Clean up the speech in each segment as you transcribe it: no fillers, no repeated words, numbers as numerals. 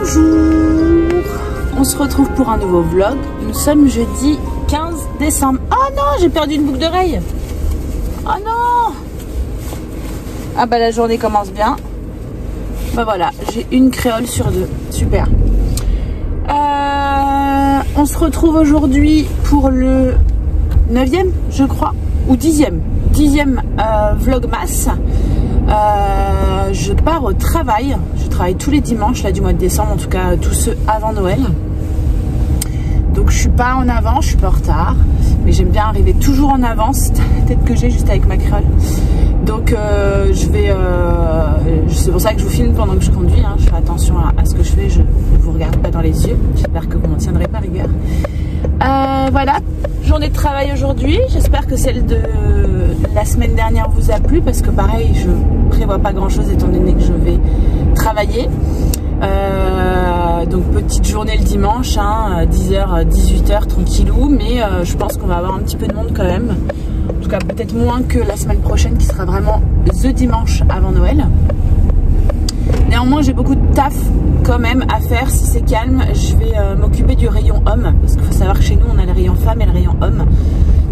Bonjour, on se retrouve pour un nouveau vlog. Nous sommes jeudi 15 décembre. Oh non, j'ai perdu une boucle d'oreille. Oh non. Ah bah la journée commence bien. Bah voilà, j'ai une créole sur deux. Super. On se retrouve aujourd'hui pour le 9e, je crois, ou 10e vlogmas. Je pars au travail. Je travaille tous les dimanches là, du mois de décembre, en tout cas tous ceux avant Noël. Donc je suis pas en avant, je suis pas en retard, mais j'aime bien arriver toujours en avance. Peut-être que j'ai juste avec ma créole. Donc c'est pour ça que je vous filme pendant que je conduis, hein. Je fais attention à ce que je fais, je ne vous regarde pas dans les yeux. J'espère que vous m'en tiendrez pas rigueur. Voilà, journée de travail aujourd'hui. J'espère que celle de la semaine dernière vous a plu, parce que pareil, je prévois pas grand chose étant donné que je vais travailler. Donc petite journée le dimanche, hein, 10h, 18h, tranquillou, mais je pense qu'on va avoir un petit peu de monde quand même. En tout cas peut-être moins que la semaine prochaine qui sera vraiment the dimanche avant Noël. Néanmoins j'ai beaucoup de taf quand même à faire. Si c'est calme, je vais m'occuper du rayon homme, parce qu'il faut savoir que chez nous on a le rayon femme et le rayon homme.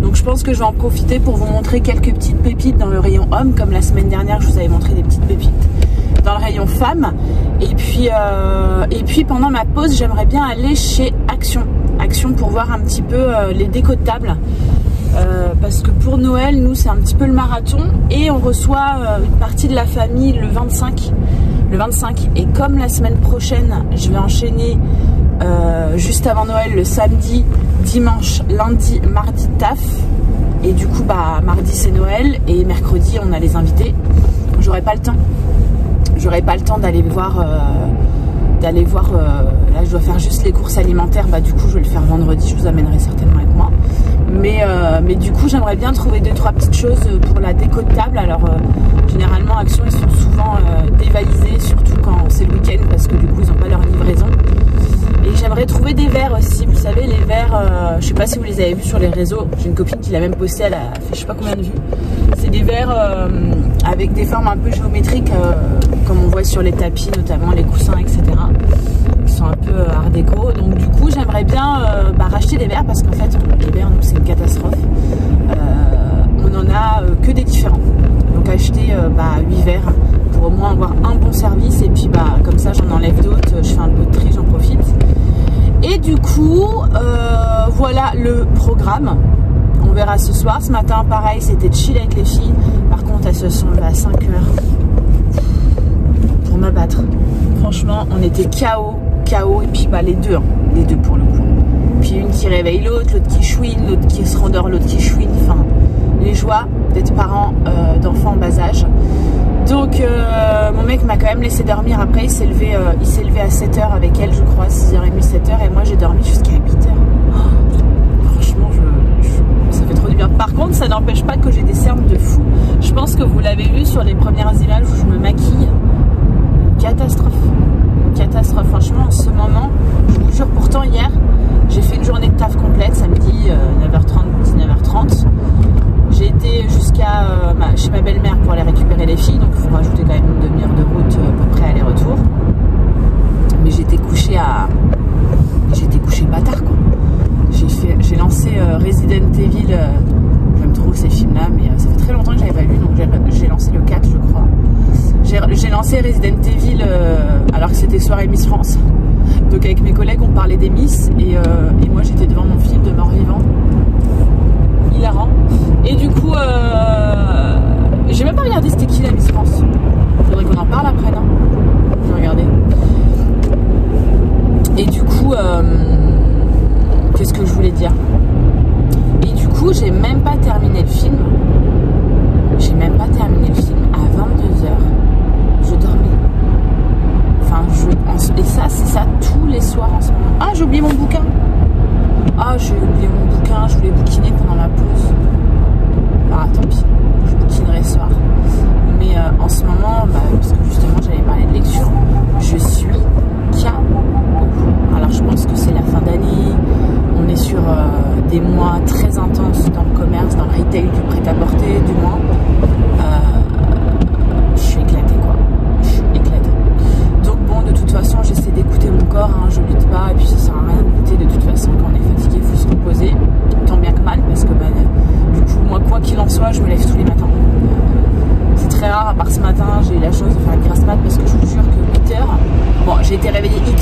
Donc je pense que je vais en profiter pour vous montrer quelques petites pépites dans le rayon homme, comme la semaine dernière je vous avais montré des petites pépites dans le rayon femme. Et puis pendant ma pause, j'aimerais bien aller chez Action pour voir un petit peu les décos de table. Parce que pour Noël, nous c'est un petit peu le marathon, et on reçoit une partie de la famille le 25. Et comme la semaine prochaine, je vais enchaîner juste avant Noël, le samedi, dimanche, lundi, mardi taf. Et du coup, bah mardi c'est Noël et mercredi on a les invités. J'aurai pas le temps. J'aurai pas le temps d'aller voir. Là, je dois faire juste les courses alimentaires. Bah du coup, je vais le faire vendredi. Je vous amènerai certainement avec moi. Mais du coup, j'aimerais bien trouver 2-3 petites choses pour la déco de table. Alors, généralement, Action, ils sont souvent dévalisés, surtout quand c'est le week-end, parce que du coup, ils n'ont pas leur livraison. Et j'aimerais trouver des verres aussi. Vous savez, les verres, je sais pas si vous les avez vus sur les réseaux. J'ai une copine qui l'a même posté, elle a fait je sais pas combien de vues. C'est des verres avec des formes un peu géométriques, comme on voit sur les tapis, notamment les coussins, etc. Qui sont un peu art déco. Donc du coup, j'aimerais bien racheter des verres, parce qu'en fait, les verres, nous, c'est une catastrophe. On en a que des différents. Donc acheter 8 verres pour au moins avoir un bon service, et puis comme ça, j'en enlève d'autres, je fais un peu de tri, j'en profite. Et du coup, voilà le programme. On verra ce soir. Ce matin, pareil, c'était chill avec les filles. Par contre, elles se sont levées à 5 heures pour me battre. Franchement, on était KO. Et puis les deux pour le coup. Puis une qui réveille l'autre qui chouine, l'autre qui se rendort, l'autre qui chouine. Enfin, les joies d'être parent d'enfants en bas âge. Donc mon mec m'a quand même laissé dormir. Après il s'est levé à 7h avec elle, je crois, 6h30, 7h, et moi j'ai dormi jusqu'à 8h. Franchement ça fait trop du bien. Par contre, ça n'empêche pas que j'ai des cernes de fou. Je pense que vous l'avez vu sur les premières images où je me maquille. Catastrophe. Franchement, en ce moment, je vous jure, pourtant hier j'ai fait une journée de taf complète, samedi 9h30, 19h30. J'ai été jusqu'à chez ma belle-mère pour aller récupérer les filles, donc il faut rajouter quand même une demi-heure de route à peu près aller-retour. Mais j'étais couchée pas tard, quoi. J'ai lancé Resident Evil, j'aime trop ces films-là, mais ça fait très longtemps que j'avais pas vu, donc j'ai lancé le 4, je crois. J'ai lancé Resident Evil alors que c'était soirée Miss France. Donc avec mes collègues, on parlait des Miss, et moi j'étais devant mon film de mort-vivant. Hilarant. Et du coup, j'ai même pas regardé c'était qui la Miss France. Faudrait qu'on en parle après, non? Je vais regarder. Et du coup, qu'est-ce que je voulais dire? Et du coup, j'ai même pas terminé le film. À 22h. Je dormais. Et ça, c'est ça tous les soirs en ce moment. Ah, j'ai oublié mon bouquin. Je voulais bouquiner pendant ma pause. Tant pis, je bouquinerai ce soir. Mais en ce moment, parce que justement j'avais parlé de lecture, je suis KO. Alors je pense que c'est la fin d'année, on est sur des mois très intenses dans le commerce, dans le retail, du prêt-à-porter du moins. Je suis éclatée, quoi. Donc bon, de toute façon, j'essaie d'écouter mon corps.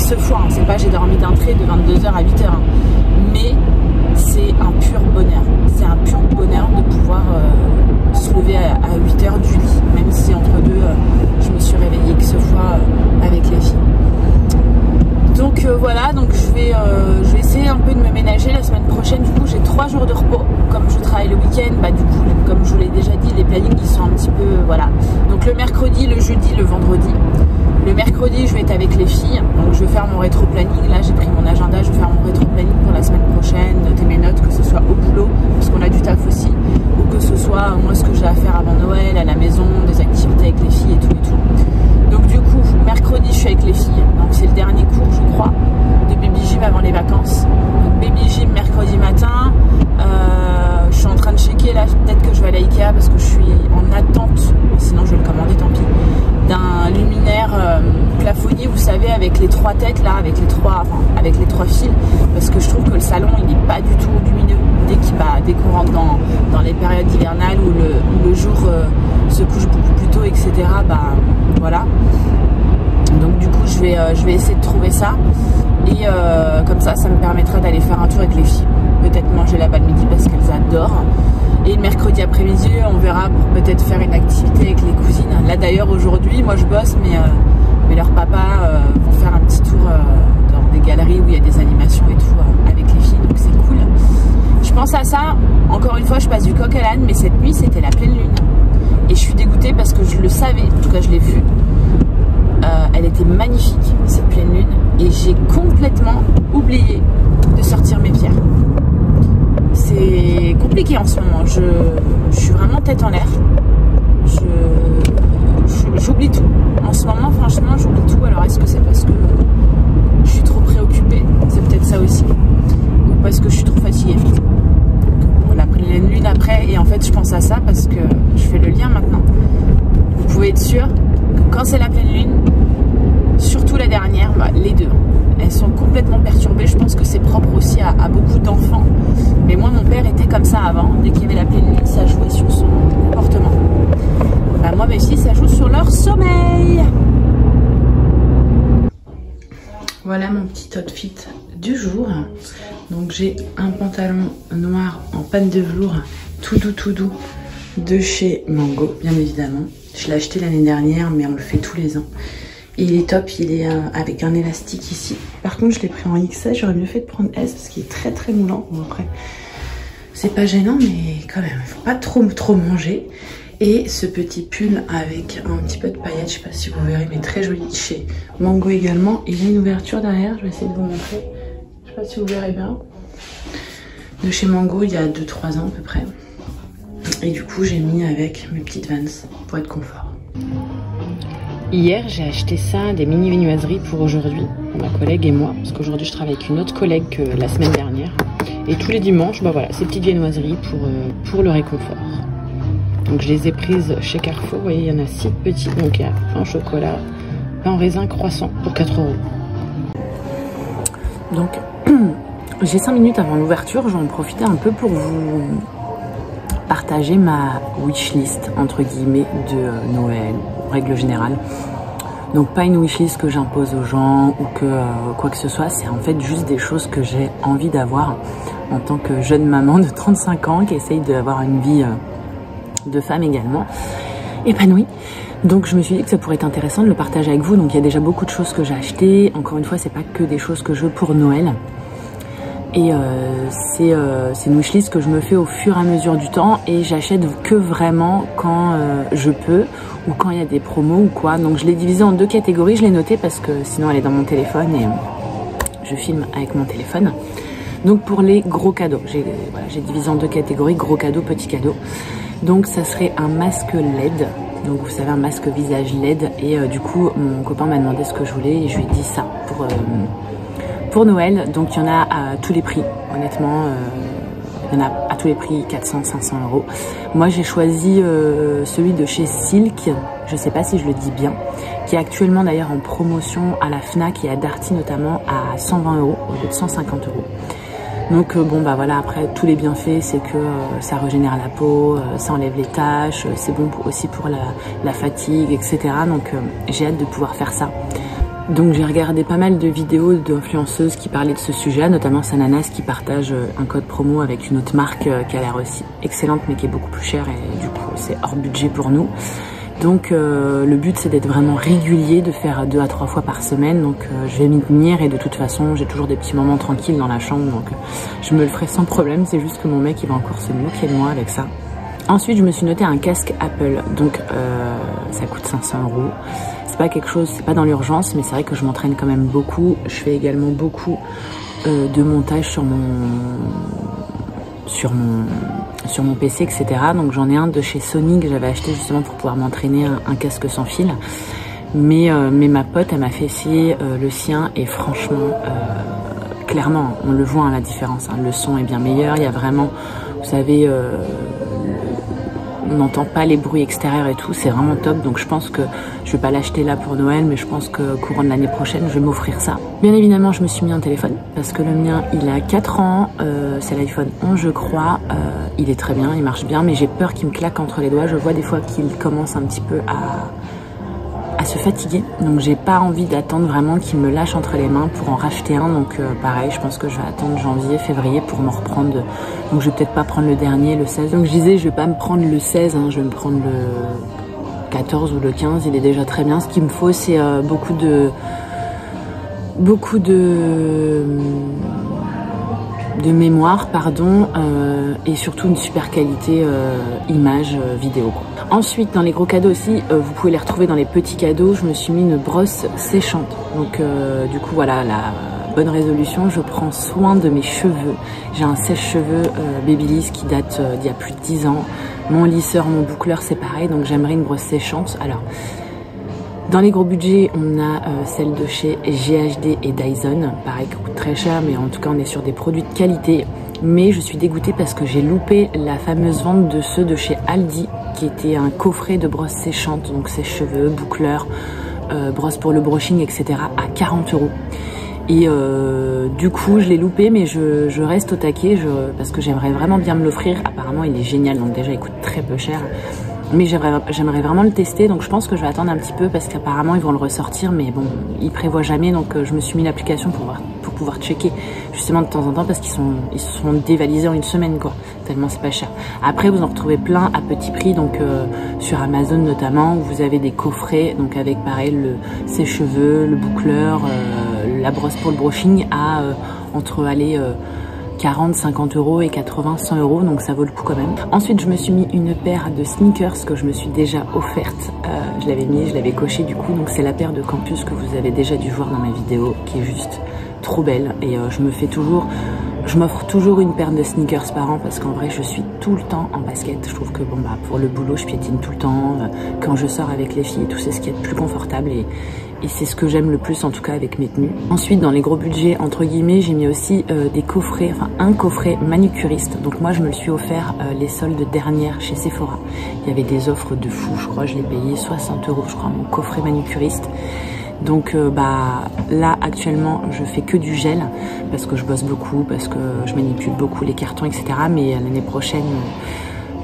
X fois, hein. C'est pas j'ai dormi d'un trait de 22h à 8h, hein. Mais c'est un pur bonheur. C'est un pur bonheur de pouvoir se lever à 8h du lit, même si entre deux, je me suis réveillée X fois avec les filles. Donc voilà, donc je vais essayer un peu de me ménager la semaine prochaine. Du coup j'ai 3 jours de repos. Comme je travaille le week-end, bah du coup comme je vous l'ai déjà dit, les plannings ils sont un petit peu voilà. Donc le mercredi, le jeudi, le vendredi. Le mercredi je vais être avec les filles. Donc je vais faire mon rétro-planning. Là j'ai pris mon agenda, je vais faire mon rétro-planning pour la semaine prochaine, noter mes notes, que ce soit au boulot, parce qu'on a du taf aussi, ou que ce soit moi ce que j'ai à faire avant Noël, à la maison, des activités avec les filles et tout et tout. Donc du coup, mercredi je suis avec les filles, donc c'est le dernier cours je crois de baby gym avant les vacances. Donc baby gym mercredi matin, je suis en train de checker là, peut-être que je vais aller à Ikea parce que je suis en attente, sinon je vais le commander tant pis, d'un luminaire plafonnier, vous savez, avec les 3 têtes là, avec les 3 fils, parce que je trouve que le salon il n'est pas du tout lumineux dès qu'on rentre dans les périodes hivernales où le jour se couche beaucoup plus tôt, etc. Bah voilà. Donc du coup je vais essayer de trouver ça et comme ça me permettra d'aller faire un tour avec les filles, peut-être manger là-bas le midi parce qu'elles adorent, et le mercredi après-midi on verra pour peut-être faire une activité avec les cousines. Là d'ailleurs aujourd'hui moi je bosse mais leur papa vont faire un petit tour dans des galeries où il y a des animations et tout avec les filles, donc c'est cool. Je pense à ça, encore une fois je passe du coq à l'âne, mais cette nuit c'était la pleine lune et je suis dégoûtée parce que je le savais, en tout cas je l'ai vue. Elle était magnifique cette pleine lune et j'ai complètement oublié de sortir mes pierres. C'est compliqué en ce moment, je suis vraiment tête en l'air, j'oublie tout. En ce moment franchement j'oublie tout. Alors est-ce que c'est parce que je suis trop préoccupée? C'est peut-être ça aussi, ou parce que je suis trop fatiguée. On a pris la lune après et en fait je pense à ça parce que je fais le lien maintenant. Vous pouvez être sûr que quand c'est la pleine lune, surtout la dernière, bah, les deux, elles sont complètement perturbées. Je pense que c'est propre aussi à beaucoup d'enfants. Mais moi, mon père était comme ça avant. Dès qu'il y avait la pleine lune, ça jouait sur son comportement. Bah, moi, mes filles, ça joue sur leur sommeil. Voilà mon petit outfit du jour. Donc j'ai un pantalon noir en panne de velours, tout doux, de chez Mango, bien évidemment. Je l'ai acheté l'année dernière, mais on le fait tous les ans. Il est top, il est avec un élastique ici. Par contre, je l'ai pris en XS, j'aurais mieux fait de prendre S parce qu'il est très moulant. Bon, après, c'est pas gênant, mais quand même, il faut pas trop manger. Et ce petit pull avec un petit peu de paillettes, je sais pas si vous verrez, mais très joli, chez Mango également. Il y a une ouverture derrière, je vais essayer de vous montrer. Je sais pas si vous verrez bien. De chez Mango, il y a 2-3 ans à peu près. Et du coup, j'ai mis avec mes petites Vans pour être confort. Hier, j'ai acheté ça, des mini viennoiseries pour aujourd'hui, pour ma collègue et moi, parce qu'aujourd'hui je travaille avec une autre collègue que la semaine dernière. Et tous les dimanches, bah voilà, ces petites viennoiseries pour le réconfort. Donc je les ai prises chez Carrefour, vous voyez, il y en a 6 petits, donc il y a pain au chocolat, pain en raisin croissant pour 4 €. Donc j'ai 5 minutes avant l'ouverture, j'en profitais un peu pour vous partager ma wishlist entre guillemets de Noël, en règle générale. Donc pas une wishlist que j'impose aux gens ou que quoi que ce soit, c'est en fait juste des choses que j'ai envie d'avoir en tant que jeune maman de 35 ans qui essaye d'avoir une vie de femme également épanouie. Donc je me suis dit que ça pourrait être intéressant de le partager avec vous. Donc il y a déjà beaucoup de choses que j'ai achetées. Encore une fois, c'est pas que des choses que je veux pour Noël. Et c'est une wishlist que je me fais au fur et à mesure du temps et j'achète que vraiment quand je peux ou quand il y a des promos ou quoi. Donc je l'ai divisé en 2 catégories, je l'ai noté parce que sinon elle est dans mon téléphone et je filme avec mon téléphone. Donc pour les gros cadeaux, j'ai divisé en 2 catégories, gros cadeaux, petits cadeaux. Donc ça serait un masque LED, donc vous savez un masque visage LED et du coup mon copain m'a demandé ce que je voulais et je lui ai dit ça pour Noël. Donc il y en a à tous les prix, honnêtement, il y en a à tous les prix, 400, 500 €. Moi j'ai choisi celui de chez Silk, je sais pas si je le dis bien, qui est actuellement d'ailleurs en promotion à la Fnac et à Darty notamment à 120 € au lieu de 150 €. Donc bon bah voilà, après tous les bienfaits c'est que ça régénère la peau, ça enlève les taches, c'est bon aussi pour la fatigue, etc. Donc j'ai hâte de pouvoir faire ça Donc j'ai regardé pas mal de vidéos d'influenceuses qui parlaient de ce sujet, notamment Sananas qui partage un code promo avec une autre marque qui a l'air aussi excellente mais qui est beaucoup plus chère et du coup c'est hors budget pour nous. Donc le but c'est d'être vraiment régulier, de faire 2 à 3 fois par semaine, donc je vais m'y tenir et de toute façon j'ai toujours des petits moments tranquilles dans la chambre, donc je me le ferai sans problème, c'est juste que mon mec il va encore se moquer de moi avec ça. Ensuite je me suis noté un casque Apple, donc ça coûte 500 €. C'est pas quelque chose, c'est pas dans l'urgence, mais c'est vrai que je m'entraîne quand même beaucoup. Je fais également beaucoup de montage sur mon PC, etc. Donc j'en ai un de chez Sony que j'avais acheté justement pour pouvoir m'entraîner, un casque sans fil. Mais ma pote, elle m'a fait essayer le sien et franchement, clairement, on le voit la différence. Le son est bien meilleur, il y a vraiment, vous savez, on n'entend pas les bruits extérieurs et tout, c'est vraiment top. Donc je pense que je vais pas l'acheter là pour Noël, mais je pense que courant de l'année prochaine je vais m'offrir ça. Bien évidemment je me suis mis un téléphone parce que le mien il a 4 ans, c'est l'iPhone 11 je crois, il est très bien, il marche bien, mais j'ai peur qu'il me claque entre les doigts. Je vois des fois qu'il commence un petit peu à se fatiguer, donc j'ai pas envie d'attendre vraiment qu'il me lâche entre les mains pour en racheter un. Donc pareil, je pense que je vais attendre janvier, février pour m'en reprendre. Donc je vais peut-être pas prendre le dernier, le 16. Donc je disais je vais pas me prendre le 16, je vais me prendre le 14 ou le 15, il est déjà très bien. Ce qu'il me faut c'est beaucoup de mémoire, pardon, et surtout une super qualité image, vidéo quoi. Ensuite dans les gros cadeaux aussi, vous pouvez les retrouver dans les petits cadeaux, je me suis mis une brosse séchante. Donc du coup voilà, la bonne résolution, je prends soin de mes cheveux. J'ai un sèche-cheveux Babyliss qui date d'il y a plus de 10 ans. Mon lisseur, mon boucleur c'est pareil, donc j'aimerais une brosse séchante. Alors dans les gros budgets, on a celle de chez GHD et Dyson, pareil qui coûte très cher, mais en tout cas on est sur des produits de qualité. Mais je suis dégoûtée parce que j'ai loupé la fameuse vente de ceux de chez Aldi, qui était un coffret de brosses séchantes, donc sèche-cheveux, boucleur, brosse pour le brushing, etc. à 40 €. Et du coup je l'ai loupé, mais je reste au taquet parce que j'aimerais vraiment bien me l'offrir. Apparemment il est génial, donc déjà il coûte très peu cher. Mais j'aimerais vraiment le tester, donc je pense que je vais attendre un petit peu parce qu'apparemment ils vont le ressortir, mais bon, ils prévoient jamais, donc je me suis mis l'application pour pouvoir checker justement de temps en temps parce qu'ils se sont dévalisés en une semaine quoi, tellement c'est pas cher. Après vous en retrouvez plein à petit prix, donc sur Amazon notamment, où vous avez des coffrets, donc avec pareil le sèche-cheveux, le boucleur, la brosse pour le brushing à entre 40, 50 € et 80, 100 €, donc ça vaut le coup quand même. Ensuite je me suis mis une paire de sneakers que je me suis déjà offerte, je l'avais coché du coup, donc c'est la paire de campus que vous avez déjà dû voir dans ma vidéo, qui est juste trop belle. Et je m'offre toujours une paire de sneakers par an parce qu'en vrai je suis tout le temps en basket. Je trouve que bon bah pour le boulot je piétine tout le temps, quand je sors avec les filles et tout, c'est ce qui est le plus confortable et c'est ce que j'aime le plus en tout cas avec mes tenues. Ensuite dans les gros budgets entre guillemets, j'ai mis aussi des coffrets, enfin un coffret manucuriste. Donc moi je me le suis offert les soldes dernières chez Sephora. Il y avait des offres de fou, je crois je l'ai payé 60 € je crois mon coffret manucuriste. Donc bah là actuellement je fais que du gel parce que je bosse beaucoup, parce que je manipule beaucoup les cartons, etc. Mais l'année prochaine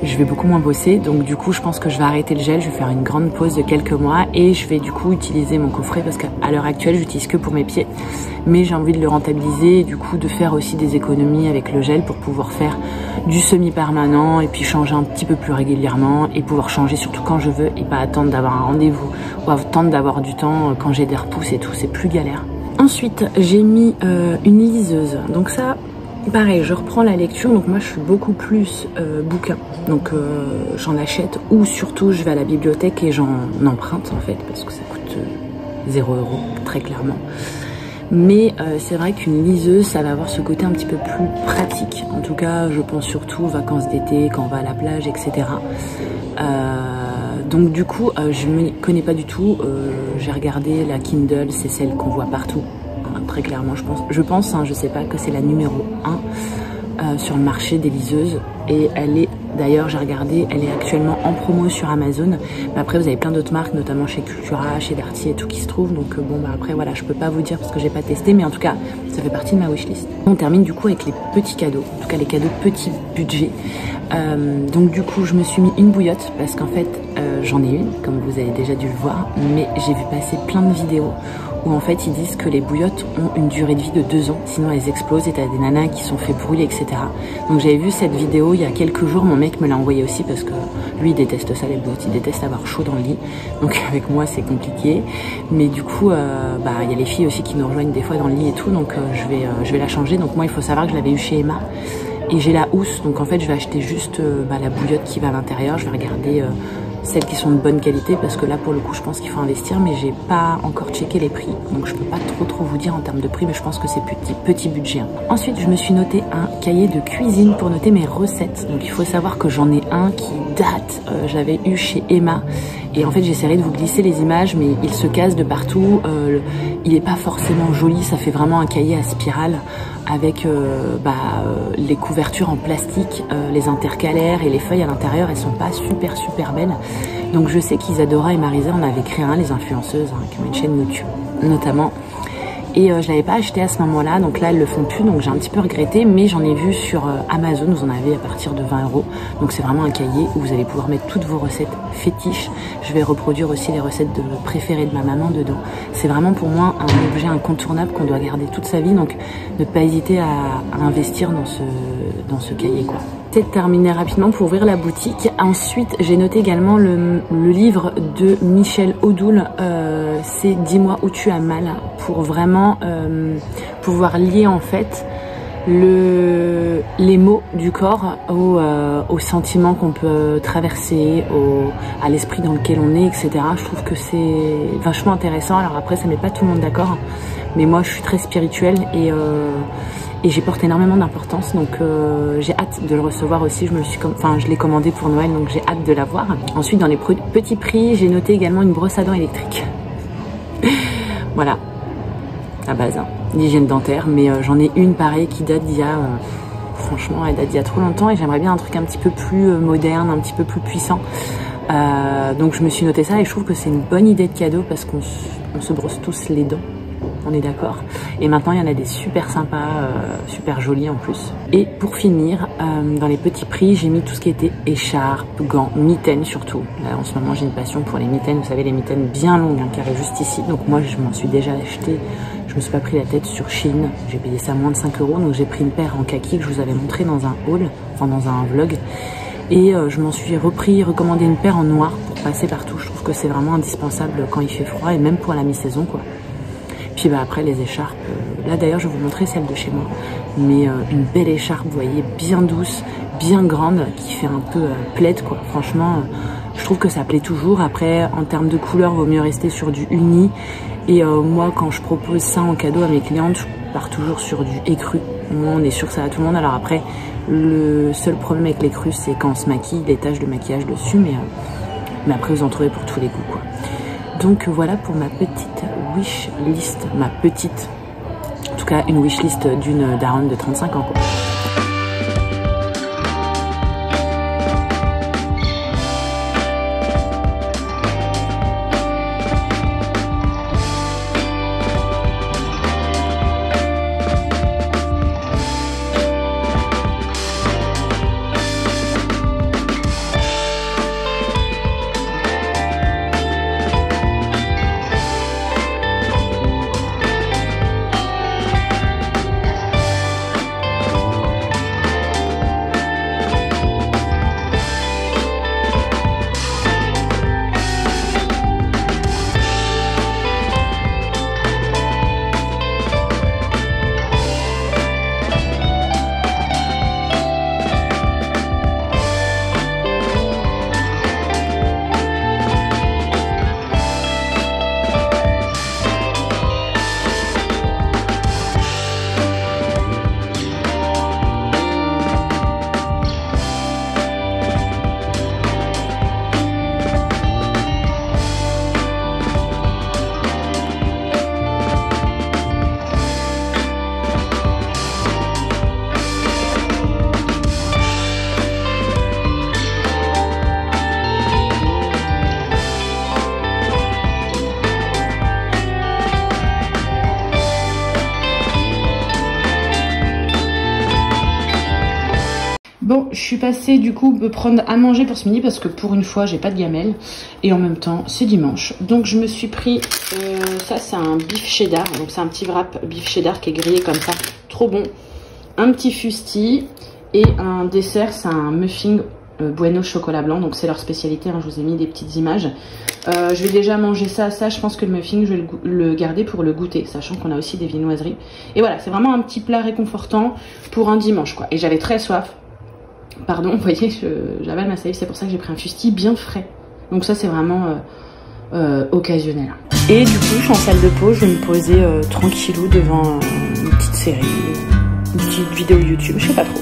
je vais beaucoup moins bosser, donc du coup je pense que je vais arrêter le gel, je vais faire une grande pause de quelques mois et je vais du coup utiliser mon coffret parce qu'à l'heure actuelle j'utilise que pour mes pieds, mais j'ai envie de le rentabiliser et du coup de faire aussi des économies avec le gel pour pouvoir faire du semi-permanent et puis changer un petit peu plus régulièrement et pouvoir changer surtout quand je veux et pas attendre d'avoir un rendez-vous ou attendre d'avoir du temps quand j'ai des repousses et tout, c'est plus galère. Ensuite j'ai mis une liseuse, donc ça pareil, je reprends la lecture, donc moi je suis beaucoup plus bouquin, donc j'en achète ou surtout je vais à la bibliothèque et j'en emprunte en fait parce que ça coûte 0 € très clairement. Mais c'est vrai qu'une liseuse ça va avoir ce côté un petit peu plus pratique, en tout cas je pense surtout aux vacances d'été, quand on va à la plage, etc. Donc du coup je ne m'y connais pas du tout, j'ai regardé la Kindle, c'est celle qu'on voit partout. Très clairement je pense je sais pas, que c'est la numéro 1 sur le marché des liseuses et elle est D'ailleurs, j'ai regardé, elle est actuellement en promo sur Amazon. Mais après, vous avez plein d'autres marques, notamment chez Cultura, chez Darty et tout qui se trouve. Donc bon, bah après, voilà, je peux pas vous dire parce que j'ai pas testé. Mais en tout cas, ça fait partie de ma wishlist. On termine du coup avec les petits cadeaux. En tout cas, les cadeaux petit budget. Donc du coup, je me suis mis une bouillotte parce qu'en fait, j'en ai une, comme vous avez déjà dû le voir. Mais j'ai vu passer plein de vidéos où en fait ils disent que les bouillottes ont une durée de vie de 2 ans, sinon elles explosent et t'as des nanas qui sont fait brûler, etc. Donc j'avais vu cette vidéo il y a quelques jours, mon mec me l'a envoyé aussi parce que lui il déteste ça, les bouillottes, il déteste avoir chaud dans le lit, donc avec moi c'est compliqué, mais du coup bah il y a les filles aussi qui nous rejoignent des fois dans le lit et tout, donc je vais la changer. Donc moi il faut savoir que je l'avais eu chez Emma et j'ai la housse, donc en fait je vais acheter juste la bouillotte qui va à l'intérieur. Je vais regarder celles qui sont de bonne qualité parce que là pour le coup je pense qu'il faut investir, mais j'ai pas encore checké les prix donc je peux pas trop vous dire en termes de prix, mais je pense que c'est petit budget. Ensuite je me suis noté un cahier de cuisine pour noter mes recettes. Donc il faut savoir que j'en ai un qui date, j'avais eu chez Emma et en fait j'essaierai de vous glisser les images, mais il se casse de partout, il est pas forcément joli, ça fait vraiment un cahier à spirale avec les couvertures en plastique, les intercalaires et les feuilles à l'intérieur, elles sont pas super belles. Donc je sais qu'Isadora et Marisa en avaient créé un, les influenceuses, qui ont une chaîne YouTube notamment. Et je l'avais pas acheté à ce moment-là, donc là elles le font plus, donc j'ai un petit peu regretté, mais j'en ai vu sur Amazon, vous en avez à partir de 20 €. Donc c'est vraiment un cahier où vous allez pouvoir mettre toutes vos recettes fétiches. Je vais reproduire aussi les recettes préférées de ma maman dedans. C'est vraiment pour moi un objet incontournable qu'on doit garder toute sa vie, donc ne pas hésiter à investir dans ce cahier, quoi. C'est de terminer rapidement pour ouvrir la boutique. Ensuite, j'ai noté également le livre de Michel Odoul, c'est Dis-moi où tu as mal, pour vraiment pouvoir lier en fait les mots du corps aux sentiments qu'on peut traverser, à l'esprit dans lequel on est, etc. Je trouve que c'est vachement intéressant. Alors après, ça met pas tout le monde d'accord, mais moi je suis très spirituelle et j'y porte énormément d'importance, donc j'ai hâte de le recevoir aussi. Je l'ai commandé pour Noël, donc j'ai hâte de l'avoir. Ensuite, dans les petits prix, j'ai noté également une brosse à dents électrique. Voilà, à base, l'hygiène dentaire, mais j'en ai une pareille qui date d'il y a, franchement, elle date d'il y a trop longtemps et j'aimerais bien un truc un petit peu plus moderne, un petit peu plus puissant. Donc je me suis noté ça et je trouve que c'est une bonne idée de cadeau parce qu'on se brosse tous les dents. On est d'accord. Et maintenant, il y en a des super sympas, super jolis en plus. Et pour finir, dans les petits prix, j'ai mis tout ce qui était écharpes, gants, mitaines surtout. Là, en ce moment, j'ai une passion pour les mitaines. Vous savez, les mitaines bien longues, qui arrivent juste ici. Donc moi, je m'en suis déjà acheté. Je me suis pas pris la tête sur Shein. J'ai payé ça moins de 5 €. Donc j'ai pris une paire en kaki que je vous avais montré dans un haul, enfin dans un vlog. Et je m'en suis recommandé une paire en noir pour passer partout. Je trouve que c'est vraiment indispensable quand il fait froid et même pour la mi-saison, quoi. Puis après les écharpes, là d'ailleurs je vais vous montrer celle de chez moi, mais une belle écharpe, vous voyez, bien douce, bien grande, qui fait un peu plaid, quoi. Franchement, je trouve que ça plaît toujours. Après, en termes de couleur, vaut mieux rester sur du uni. Et moi, quand je propose ça en cadeau à mes clientes, je pars toujours sur du écru. Moi, on est sûr que ça va tout le monde. Alors après, le seul problème avec l'écru, c'est quand on se maquille, les taches de maquillage dessus, mais après vous en trouvez pour tous les goûts, quoi. Donc voilà pour ma petite wish list, en tout cas une wish list d'une daronne de 35 ans, quoi. Bon, je suis passée du coup me prendre à manger pour ce midi parce que pour une fois j'ai pas de gamelle et en même temps c'est dimanche. Donc je me suis pris, ça c'est un beef cheddar, donc c'est un petit wrap beef cheddar qui est grillé comme ça, trop bon. Un petit fusti et un dessert, c'est un muffin bueno chocolat blanc, donc c'est leur spécialité, hein, je vous ai mis des petites images. Je vais déjà manger ça, je pense que le muffin je vais le garder pour le goûter, sachant qu'on a aussi des viennoiseries. Et voilà, c'est vraiment un petit plat réconfortant pour un dimanche quoi. Et j'avais très soif. Pardon, vous voyez, j'avale ma salive, c'est pour ça que j'ai pris un fusti bien frais. Donc ça, c'est vraiment occasionnel. Et du coup, je suis en salle de pause, je vais me poser tranquillou devant une petite série, une petite vidéo YouTube, je sais pas trop.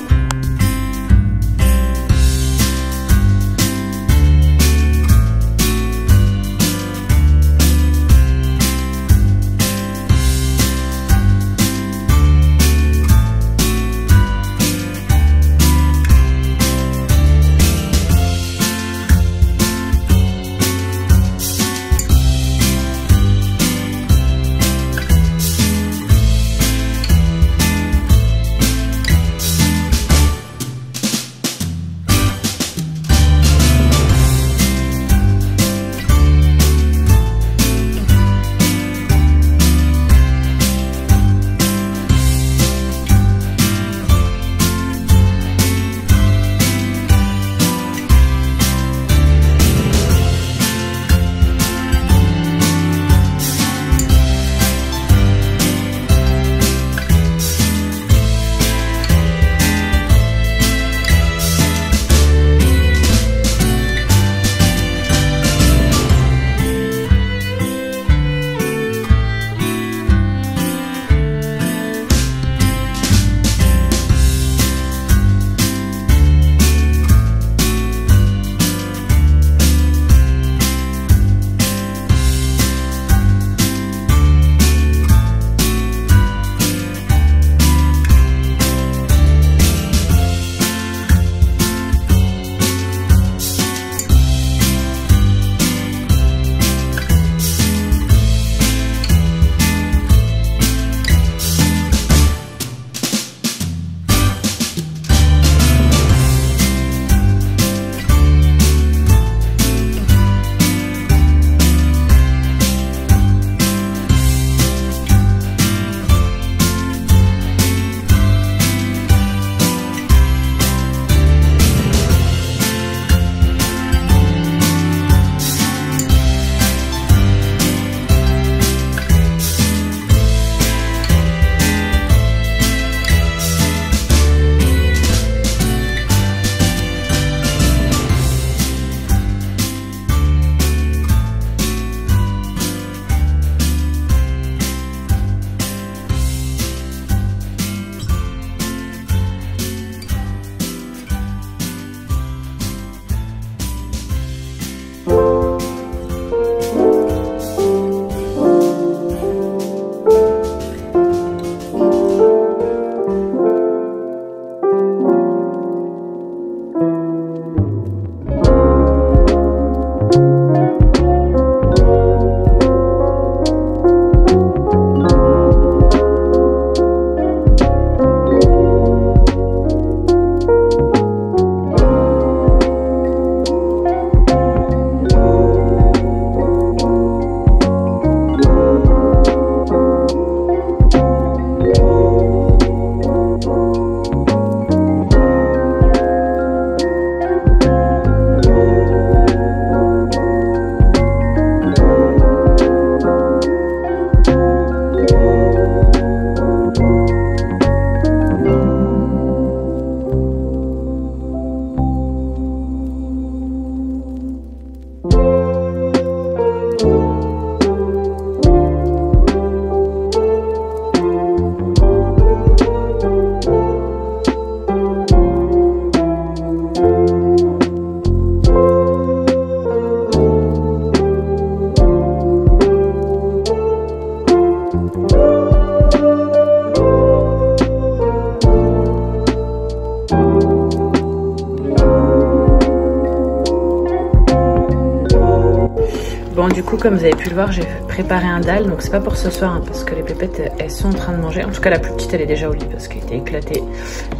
Bon, du coup, comme vous avez pu le voir, j'ai préparé un dalle. Donc, c'est pas pour ce soir, hein, parce que les pépettes, elles sont en train de manger. En tout cas, la plus petite, elle est déjà au lit parce qu'elle était éclatée.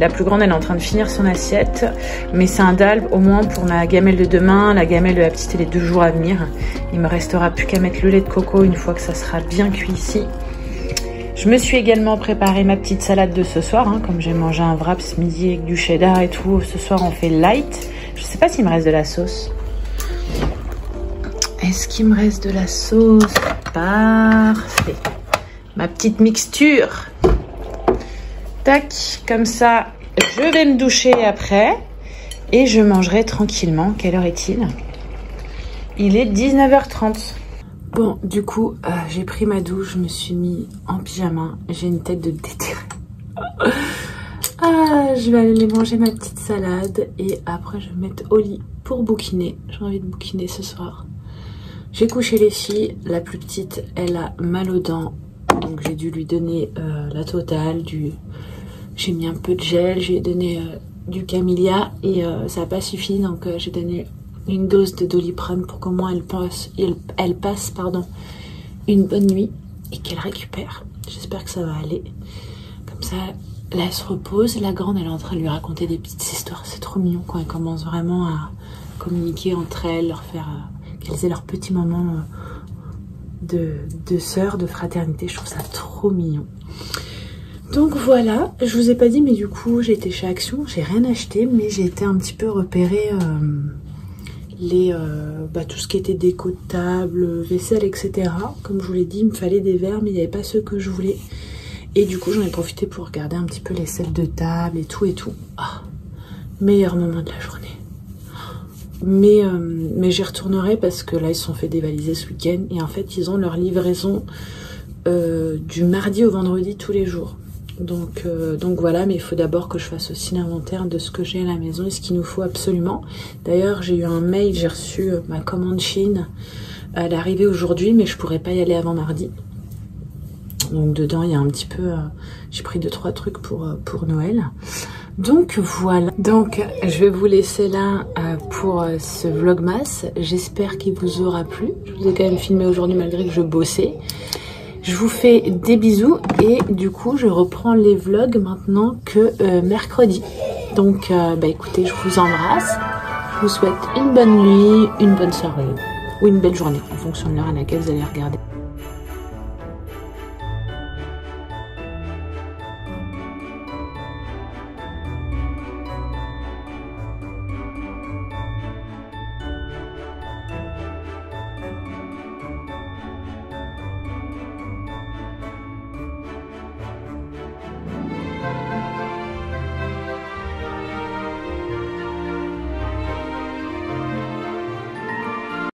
La plus grande, elle est en train de finir son assiette. Mais c'est un dalle, au moins, pour ma gamelle de demain. La gamelle de la petite, elle est 2 jours à venir. Il me restera plus qu'à mettre le lait de coco une fois que ça sera bien cuit ici. Je me suis également préparé ma petite salade de ce soir. Hein, comme j'ai mangé un wrap ce midi avec du cheddar et tout. Ce soir, on fait light. Je sais pas s'il me reste de la sauce. Est-ce qu'il me reste de la sauce? Parfait. Ma petite mixture. Tac, comme ça, je vais me doucher après. Et je mangerai tranquillement. Quelle heure est-il? Il est 19h30. Bon, du coup, j'ai pris ma douche. Je me suis mis en pyjama. J'ai une tête de déterré. Je vais aller manger ma petite salade. Et après, je vais me mettre au lit pour bouquiner. J'ai envie de bouquiner ce soir. J'ai couché les filles, la plus petite, elle a mal aux dents, donc j'ai dû lui donner la totale, j'ai mis un peu de gel, j'ai donné du Camellia et ça n'a pas suffi, donc j'ai donné une dose de Doliprane pour qu'au moins elle passe une bonne nuit et qu'elle récupère. J'espère que ça va aller. Comme ça, là elle se repose, la grande elle est en train de lui raconter des petites histoires, c'est trop mignon quand elle commence vraiment à communiquer entre elles, leur faire... qu'elles aient leur petit moment de sœur, de fraternité. Je trouve ça trop mignon. Donc voilà, je vous ai pas dit, mais du coup j'ai été chez Action, j'ai rien acheté, mais j'ai été un petit peu repérer tout ce qui était déco de table, vaisselle, etc. Comme je vous l'ai dit, il me fallait des verres, mais il n'y avait pas ceux que je voulais. Et du coup j'en ai profité pour regarder un petit peu les selles de table et tout et tout. Ah, meilleur moment de la journée. Mais j'y retournerai parce que là ils se sont fait dévaliser ce week-end et en fait ils ont leur livraison du mardi au vendredi tous les jours. Donc voilà, mais il faut d'abord que je fasse aussi l'inventaire de ce que j'ai à la maison et ce qu'il nous faut absolument. D'ailleurs j'ai eu un mail, j'ai reçu ma commande Chine, elle est arrivée aujourd'hui mais je pourrais pas y aller avant mardi. Donc dedans il y a un petit peu, j'ai pris 2-3 trucs pour Noël. Donc voilà, donc je vais vous laisser là pour ce vlogmas. J'espère qu'il vous aura plu. Je vous ai quand même filmé aujourd'hui malgré que je bossais. Je vous fais des bisous et du coup je reprends les vlogs maintenant que mercredi. Donc écoutez, je vous embrasse. Je vous souhaite une bonne nuit, une bonne soirée ou une belle journée en fonction de l'heure à laquelle vous allez regarder.